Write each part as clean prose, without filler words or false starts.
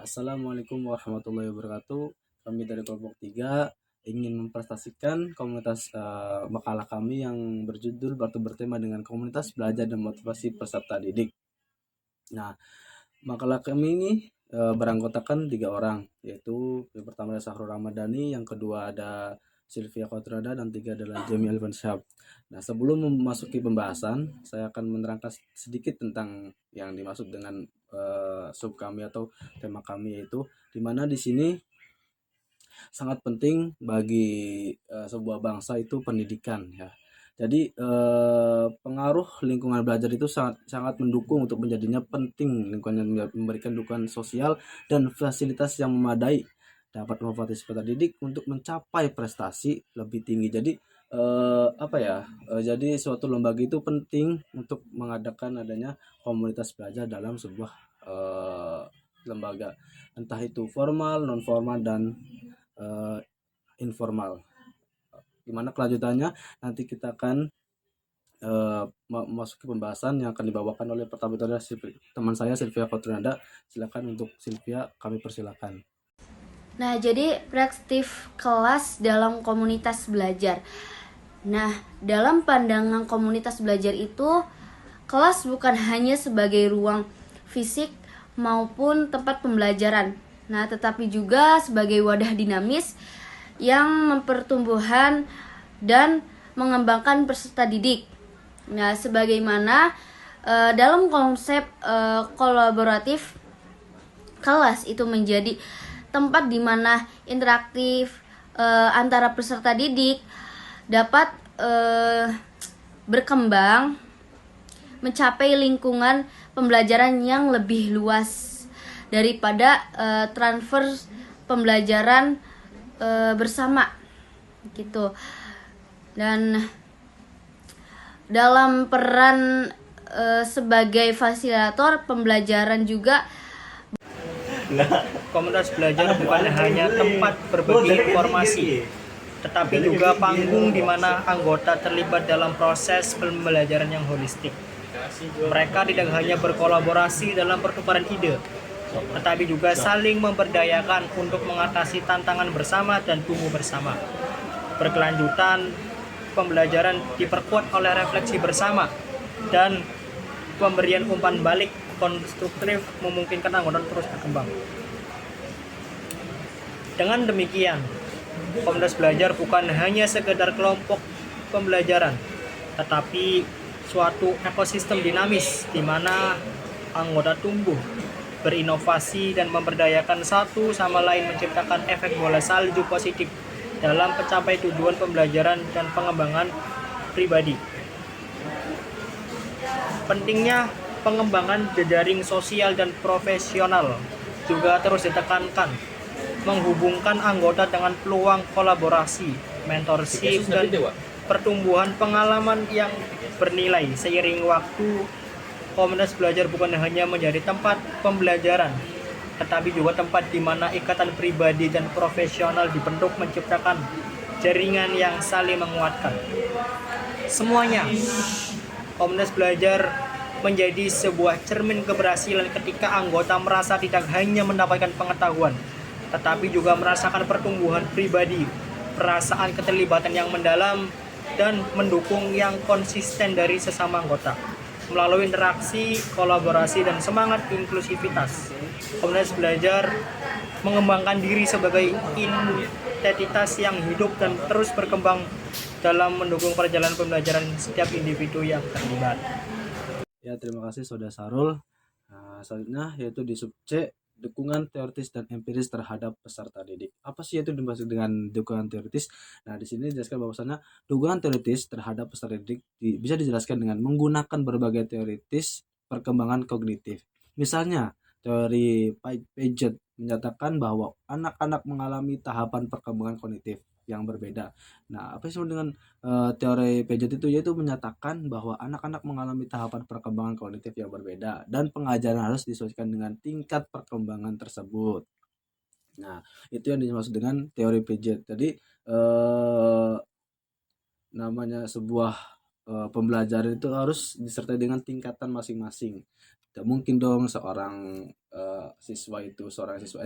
Assalamualaikum warahmatullahi wabarakatuh. Kami dari kelompok 3 ingin mempresentasikan komunitas makalah kami yang bertema dengan komunitas belajar dan motivasi peserta didik. Nah, makalah kami ini beranggotakan 3 orang, yaitu yang pertama ada Sahrul Ramadhani, yang kedua ada Sylvia Kotrada, dan tiga adalah Jamie Alfansyah. Nah, sebelum memasuki pembahasan, saya akan menerangkan sedikit tentang yang dimaksud dengan sub kami atau tema kami, yaitu dimana di sini sangat penting bagi sebuah bangsa itu pendidikan ya. Jadi pengaruh lingkungan belajar itu sangat sangat mendukung untuk menjadinya penting lingkungan yang memberikan dukungan sosial dan fasilitas yang memadai dapat memotivasi peserta didik untuk mencapai prestasi lebih tinggi. Jadi jadi suatu lembaga itu penting untuk mengadakan adanya komunitas belajar dalam sebuah lembaga, entah itu formal, non formal, dan eh, informal. Gimana kelanjutannya? Nanti kita akan masuk ke pembahasan yang akan dibawakan oleh pertama itu adalah teman saya Sylvia Kotrunanda. Silakan untuk Sylvia, kami persilakan. Nah, jadi perspektif kelas dalam komunitas belajar. Nah, dalam pandangan komunitas belajar itu, kelas bukan hanya sebagai ruang fisik maupun tempat pembelajaran. Nah, tetapi juga sebagai wadah dinamis yang mempertumbuhan dan mengembangkan peserta didik. Nah, sebagaimana dalam konsep kolaboratif, kelas itu menjadi tempat di mana interaktif antara peserta didik dapat berkembang mencapai lingkungan pembelajaran yang lebih luas daripada transfer pembelajaran bersama gitu. Dan dalam peran sebagai fasilitator pembelajaran juga, komunitas belajar bukan hanya tempat berbagi informasi, tetapi juga panggung di mana anggota terlibat dalam proses pembelajaran yang holistik. Mereka tidak hanya berkolaborasi dalam pertukaran ide, tetapi juga saling memberdayakan untuk mengatasi tantangan bersama dan tumbuh bersama. Berkelanjutan, pembelajaran diperkuat oleh refleksi bersama dan pemberian umpan balik konstruktif memungkinkan anggota terus berkembang. Dengan demikian, komunitas belajar bukan hanya sekedar kelompok pembelajaran, tetapi suatu ekosistem dinamis di mana anggota tumbuh, berinovasi, dan memberdayakan satu sama lain, menciptakan efek bola salju positif dalam mencapai tujuan pembelajaran dan pengembangan pribadi. Pentingnya pengembangan jejaring sosial dan profesional juga terus ditekankan, menghubungkan anggota dengan peluang kolaborasi, mentorship, dan pertumbuhan pengalaman yang bernilai. Seiring waktu, komunitas belajar bukan hanya menjadi tempat pembelajaran, tetapi juga tempat di mana ikatan pribadi dan profesional dibentuk, menciptakan jaringan yang saling menguatkan. Semuanya, komunitas belajar menjadi sebuah cermin keberhasilan ketika anggota merasa tidak hanya mendapatkan pengetahuan, tetapi juga merasakan pertumbuhan pribadi, perasaan keterlibatan yang mendalam, dan mendukung yang konsisten dari sesama anggota. Melalui interaksi, kolaborasi, dan semangat inklusivitas, komunitas belajar mengembangkan diri sebagai identitas yang hidup dan terus berkembang dalam mendukung perjalanan pembelajaran setiap individu yang terlibat. Ya, terima kasih Saudara Sarul. Nah, selanjutnya yaitu di sub C, dukungan teoritis dan empiris terhadap peserta didik. Apa sih itu dimaksud dengan dukungan teoritis? Nah, di sini dijelaskan bahwasannya dukungan teoritis terhadap peserta didik bisa dijelaskan dengan menggunakan berbagai teoritis perkembangan kognitif. Misalnya, teori Paget menyatakan bahwa anak-anak mengalami tahapan perkembangan kognitif yang berbeda. Nah, apa sih dengan teori Paget itu, yaitu menyatakan bahwa anak-anak mengalami tahapan perkembangan kognitif yang berbeda dan pengajaran harus disesuaikan dengan tingkat perkembangan tersebut. Nah, itu yang dimaksud dengan teori Paget. Jadi namanya sebuah pembelajaran itu harus disertai dengan tingkatan masing-masing. Tidak mungkin dong seorang siswa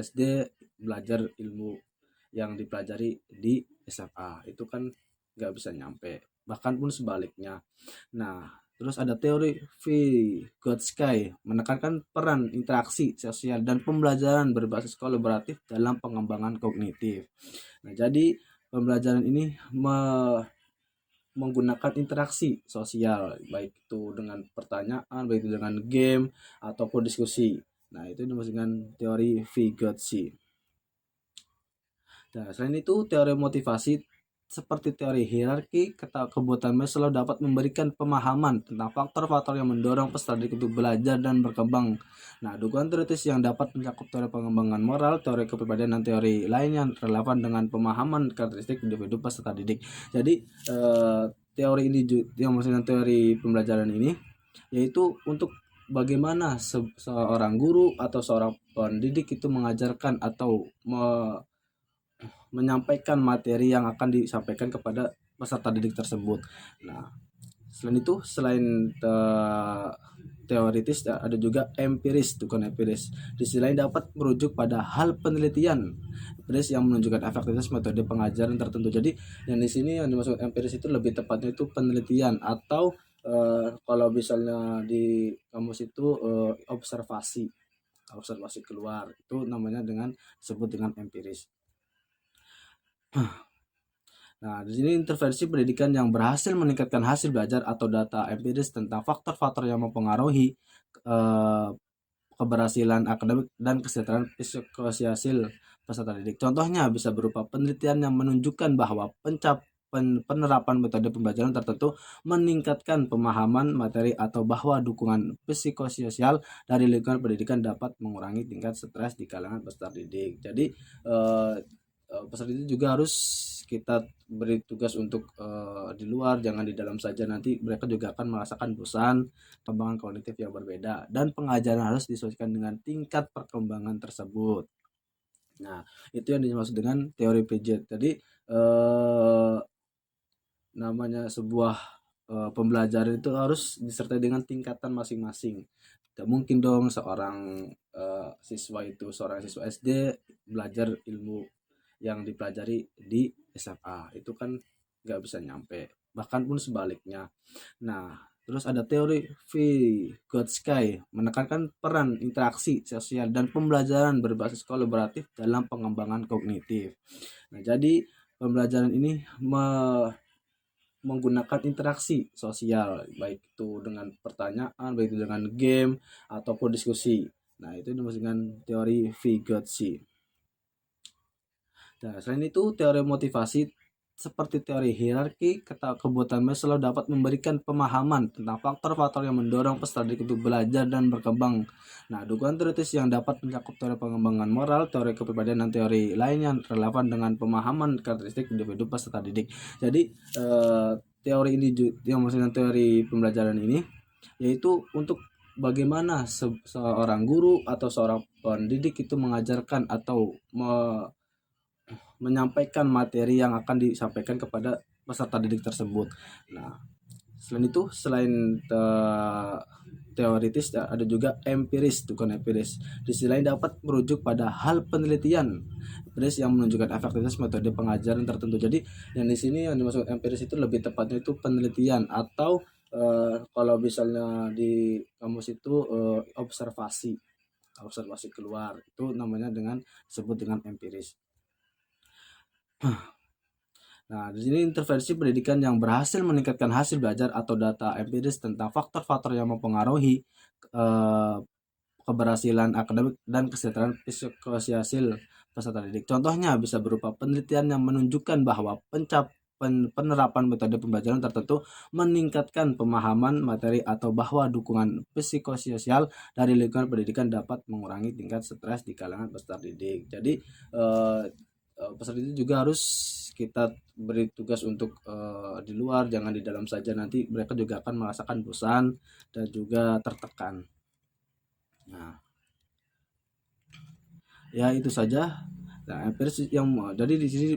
SD belajar ilmu yang dipelajari di SMA. Itu kan nggak bisa nyampe. Bahkan pun sebaliknya. Nah, terus ada teori Vygotsky menekankan peran interaksi sosial dan pembelajaran berbasis kolaboratif dalam pengembangan kognitif. Nah, jadi pembelajaran ini menggunakan interaksi sosial, baik itu dengan pertanyaan, baik itu dengan game ataupun diskusi. Nah, itu dimaksud dengan teori Vygotsky. Nah, selain itu, teori motivasi seperti teori hierarki kebutuhan Maslow dapat memberikan pemahaman tentang faktor-faktor yang mendorong peserta didik untuk belajar dan berkembang. Nah, dukungan teoritis yang dapat mencakup teori pengembangan moral, teori kepribadian, dan teori lainnya relevan dengan pemahaman karakteristik individu peserta didik. Jadi, teori ini yang maksudnya teori pembelajaran ini yaitu untuk bagaimana seorang guru atau seorang pendidik itu mengajarkan atau menyampaikan materi yang akan disampaikan kepada peserta didik tersebut. Nah, selain teoritis ada juga empiris, bukan empiris. Di sisi lain dapat merujuk pada hal penelitian empiris yang menunjukkan efektivitas metode pengajaran tertentu. Jadi yang di sini yang dimaksud empiris itu lebih tepatnya itu penelitian atau kalau misalnya di kamus itu observasi keluar, itu namanya disebut dengan empiris. Nah, di sini intervensi pendidikan yang berhasil meningkatkan hasil belajar atau data empiris tentang faktor-faktor yang mempengaruhi keberhasilan akademik dan kesejahteraan psikososial peserta didik. Contohnya bisa berupa penelitian yang menunjukkan bahwa penerapan metode pembelajaran tertentu meningkatkan pemahaman materi atau bahwa dukungan psikososial dari lingkungan pendidikan dapat mengurangi tingkat stres di kalangan peserta didik. Jadi peserta didik juga harus kita beri tugas untuk di luar, jangan di dalam saja, nanti mereka juga akan merasakan bosan, perkembangan kognitif yang berbeda, dan pengajaran harus disesuaikan dengan tingkat perkembangan tersebut. Nah, itu yang dimaksud dengan teori Piaget. Jadi namanya sebuah pembelajaran itu harus disertai dengan tingkatan masing-masing. Tidak mungkin dong seorang siswa SD belajar ilmu yang dipelajari di SMA. Itu kan nggak bisa nyampe. Bahkan pun sebaliknya. Nah, terus ada teori Vygotsky menekankan peran interaksi sosial dan pembelajaran berbasis kolaboratif dalam pengembangan kognitif. Nah, jadi pembelajaran ini menggunakan interaksi sosial, baik itu dengan pertanyaan, baik itu dengan game ataupun diskusi. Nah, itu dimaksud dengan teori Vygotsky. Nah, selain itu, teori motivasi seperti teori hierarki kebutuhan Maslow dapat memberikan pemahaman tentang faktor-faktor yang mendorong peserta didik untuk belajar dan berkembang. Nah, dukungan teoritis yang dapat mencakup teori pengembangan moral, teori kepribadian, dan teori lainnya relevan dengan pemahaman karakteristik individu peserta didik. Jadi teori ini yang maksudnya teori pembelajaran ini yaitu untuk bagaimana seorang guru atau seorang pendidik itu mengajarkan atau menyampaikan materi yang akan disampaikan kepada peserta didik tersebut. Nah, selain teoritis ada juga empiris, bukan empiris. Di sisi lain dapat merujuk pada hal penelitian empiris yang menunjukkan efektivitas metode pengajaran tertentu. Jadi yang di sini yang dimaksud empiris itu lebih tepatnya itu penelitian atau kalau misalnya di kamus itu observasi keluar, itu namanya disebut dengan empiris. Nah, di sini intervensi pendidikan yang berhasil meningkatkan hasil belajar atau data empiris tentang faktor-faktor yang mempengaruhi keberhasilan akademik dan kesejahteraan psikososial peserta didik. Contohnya bisa berupa penelitian yang menunjukkan bahwa penerapan metode pembelajaran tertentu meningkatkan pemahaman materi atau bahwa dukungan psikososial dari lingkungan pendidikan dapat mengurangi tingkat stres di kalangan peserta didik. Jadi peserta didik juga harus kita beri tugas untuk di luar, jangan di dalam saja, nanti mereka juga akan merasakan bosan dan juga tertekan. Nah, ya itu saja. Nah, empiris jadi di sini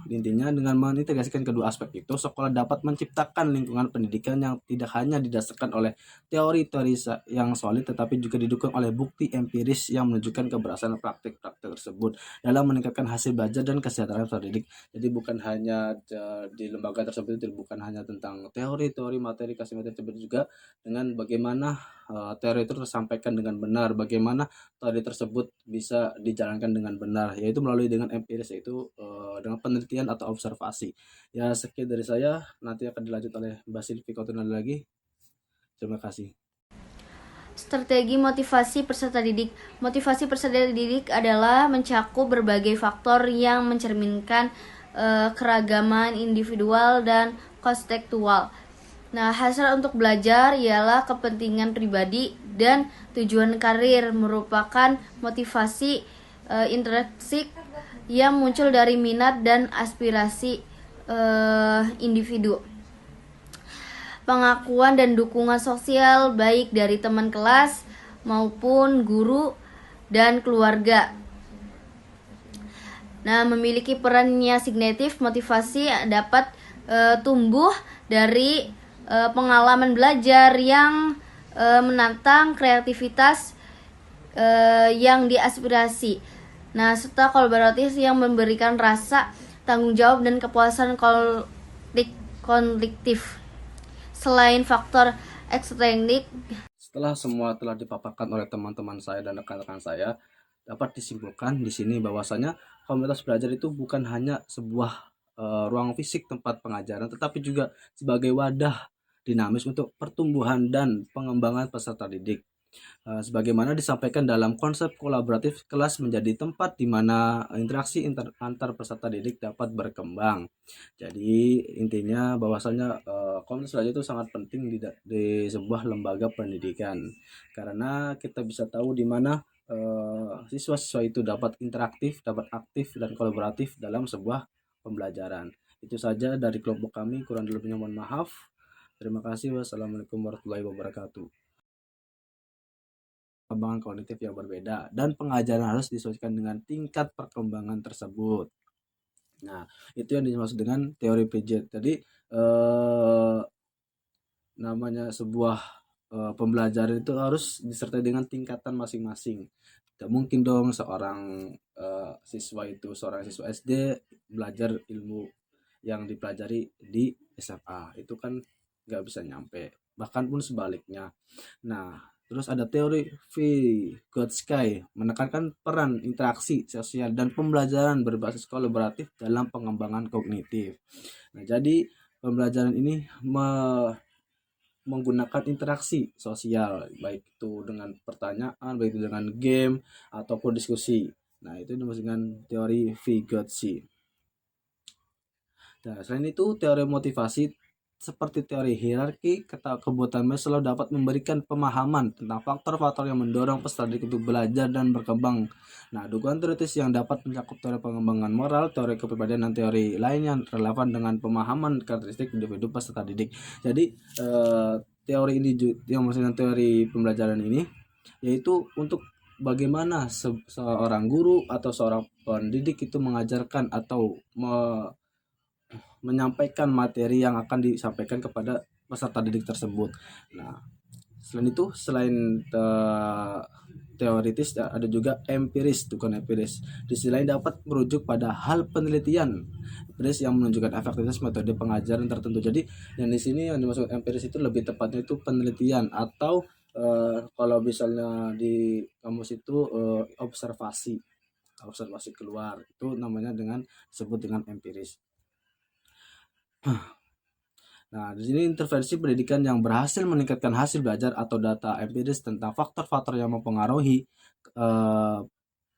intinya dengan mengintegrasikan kedua aspek itu, sekolah dapat menciptakan lingkungan pendidikan yang tidak hanya didasarkan oleh teori-teori yang solid, tetapi juga didukung oleh bukti empiris yang menunjukkan keberhasilan praktik-praktik tersebut dalam meningkatkan hasil belajar dan kesejahteraan peserta didik. Jadi bukan hanya di lembaga tersebut itu bukan hanya tentang teori-teori materi kasih materi, tapi juga dengan bagaimana teori itu tersampaikan dengan benar, bagaimana teori tersebut bisa dijalankan dengan benar, yaitu melalui dengan empiris, yaitu dengan penelitian atau observasi. Ya, sekian dari saya, nanti akan dilanjut oleh Mbak Silvi Kotunali lagi. Terima kasih. Strategi motivasi peserta didik. Motivasi peserta didik adalah mencakup berbagai faktor yang mencerminkan keragaman individual dan kontekstual. Nah, hasil untuk belajar ialah kepentingan pribadi dan tujuan karir, merupakan motivasi intrinsik yang muncul dari minat dan aspirasi individu. Pengakuan dan dukungan sosial baik dari teman kelas maupun guru dan keluarga. Nah, memiliki perannya signifikan. Motivasi dapat tumbuh dari pengalaman belajar yang menantang kreativitas yang diaspirasi. Nah, serta kolaboratif yang memberikan rasa tanggung jawab dan kepuasan kolektif. Selain faktor ekstrinsik, setelah semua telah dipaparkan oleh teman-teman saya dan rekan-rekan saya, dapat disimpulkan di sini bahwasanya komunitas belajar itu bukan hanya sebuah ruang fisik tempat pengajaran, tetapi juga sebagai wadah dinamis untuk pertumbuhan dan pengembangan peserta didik. Sebagaimana disampaikan dalam konsep kolaboratif, kelas menjadi tempat di mana interaksi antar peserta didik dapat berkembang. Jadi intinya bahwasanya komunitas belajar itu sangat penting di sebuah lembaga pendidikan, karena kita bisa tahu di mana siswa-siswa itu dapat interaktif, dapat aktif dan kolaboratif dalam sebuah pembelajaran. Itu saja dari kelompok kami, kurang lebihnya mohon maaf. Terima kasih. Wassalamualaikum warahmatullahi wabarakatuh. Perkembangan kognitif yang berbeda dan pengajaran harus disesuaikan dengan tingkat perkembangan tersebut. Nah, itu yang dimaksud dengan teori Piaget. Jadi namanya sebuah pembelajaran itu harus disertai dengan tingkatan masing-masing. Tidak mungkin dong seorang siswa SD belajar ilmu yang dipelajari di SMA, itu kan nggak bisa nyampe, bahkan pun sebaliknya. Nah, terus ada teori Vygotsky menekankan peran interaksi sosial dan pembelajaran berbasis kolaboratif dalam pengembangan kognitif. Nah, jadi pembelajaran ini menggunakan interaksi sosial, baik itu dengan pertanyaan, baik itu dengan game ataupun diskusi. Nah, itu dimaksud dengan teori Vygotsky. Nah, selain itu, teori motivasi seperti teori hierarki kebutuhan Maslow dapat memberikan pemahaman tentang faktor-faktor yang mendorong peserta didik untuk belajar dan berkembang. Nah, dukungan teoritis yang dapat mencakup teori pengembangan moral, teori kepribadian, dan teori lain yang relevan dengan pemahaman karakteristik individu peserta didik. Jadi, teori ini yang maksudnya teori pembelajaran ini yaitu untuk bagaimana seorang guru atau seorang pendidik itu mengajarkan atau menyampaikan materi yang akan disampaikan kepada peserta didik tersebut. Nah, selain itu, selain teoritis, ada juga empiris, bukan empiris. Di sisi lain dapat merujuk pada hal penelitian empiris yang menunjukkan efektivitas metode pengajaran tertentu. Jadi yang di sini yang dimaksud empiris itu lebih tepatnya itu penelitian, atau kalau misalnya di kamus itu observasi keluar, itu namanya disebut dengan empiris. Nah, di sini intervensi pendidikan yang berhasil meningkatkan hasil belajar atau data empiris tentang faktor-faktor yang mempengaruhi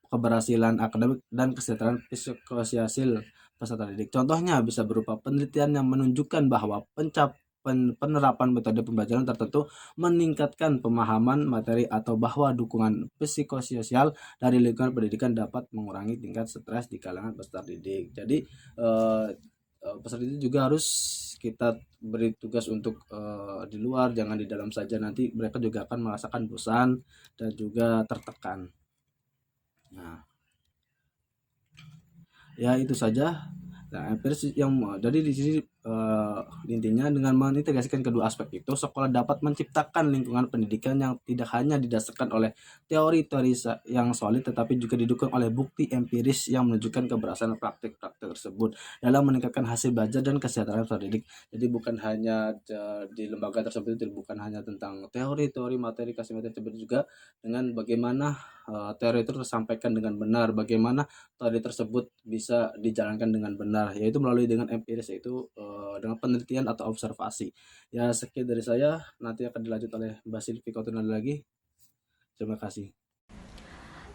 keberhasilan akademik dan kesejahteraan psikososial peserta didik. Contohnya bisa berupa penelitian yang menunjukkan bahwa penerapan metode pembelajaran tertentu meningkatkan pemahaman materi, atau bahwa dukungan psikososial dari lingkungan pendidikan dapat mengurangi tingkat stres di kalangan peserta didik. Jadi peserta didik juga harus kita beri tugas untuk di luar, jangan di dalam saja, nanti mereka juga akan merasakan bosan dan juga tertekan. Nah, Ya itu saja. Nah, empiris yang jadi di sini intinya dengan mengintegrasikan kedua aspek itu, sekolah dapat menciptakan lingkungan pendidikan yang tidak hanya didasarkan oleh teori-teori yang solid, tetapi juga didukung oleh bukti empiris yang menunjukkan keberhasilan praktik-praktik tersebut dalam meningkatkan hasil belajar dan kesejahteraan pendidik. Jadi bukan hanya di lembaga tersebut itu bukan hanya tentang teori-teori materi kasih materi, tapi juga dengan bagaimana teori itu tersampaikan dengan benar, bagaimana teori tersebut bisa dijalankan dengan benar, yaitu melalui dengan empiris, yaitu dengan penelitian atau observasi. Ya sekian dari saya, nanti akan dilanjut oleh Mbak Silvi Kautunali lagi. Terima kasih.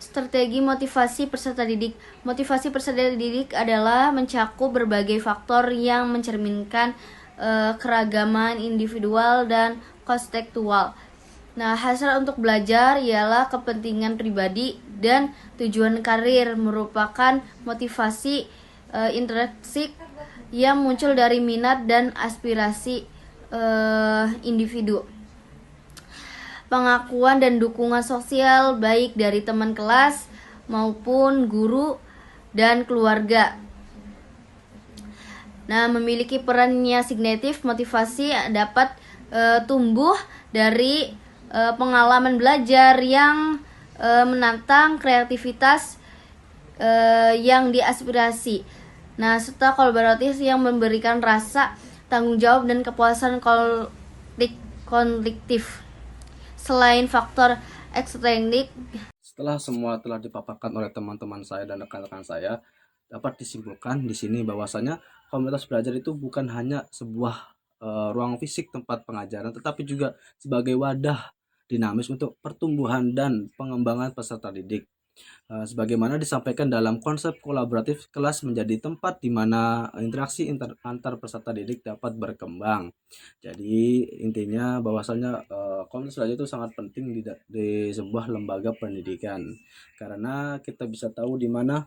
Strategi motivasi peserta didik. Motivasi peserta didik adalah mencakup berbagai faktor yang mencerminkan keragaman individual dan kontekstual. Nah, hasrat untuk belajar ialah kepentingan pribadi dan tujuan karir, merupakan motivasi intrinsik yang muncul dari minat dan aspirasi individu. Pengakuan dan dukungan sosial baik dari teman kelas maupun guru dan keluarga. Nah, memiliki perannya signifikan. Motivasi dapat tumbuh dari pengalaman belajar yang menantang kreativitas yang diaspirasi. Nah, serta kolaboratif yang memberikan rasa tanggung jawab dan kepuasan kolektif. Selain faktor ekstrinsik, Setelah semua telah dipaparkan oleh teman-teman saya dan rekan-rekan saya, dapat disimpulkan di sini bahwasanya komunitas belajar itu bukan hanya sebuah ruang fisik tempat pengajaran, tetapi juga sebagai wadah dinamis untuk pertumbuhan dan pengembangan peserta didik. Sebagaimana disampaikan dalam konsep kolaboratif, kelas menjadi tempat di mana interaksi antar peserta didik dapat berkembang. Jadi intinya bahwasanya komunitas belajar itu sangat penting di sebuah lembaga pendidikan, karena kita bisa tahu di mana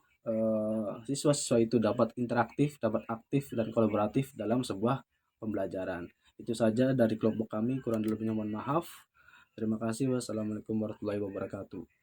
siswa-siswa itu dapat interaktif, dapat aktif dan kolaboratif dalam sebuah pembelajaran. Itu saja dari kelompok kami, kurang lebihnya mohon maaf. Terima kasih. Wassalamualaikum warahmatullahi wabarakatuh.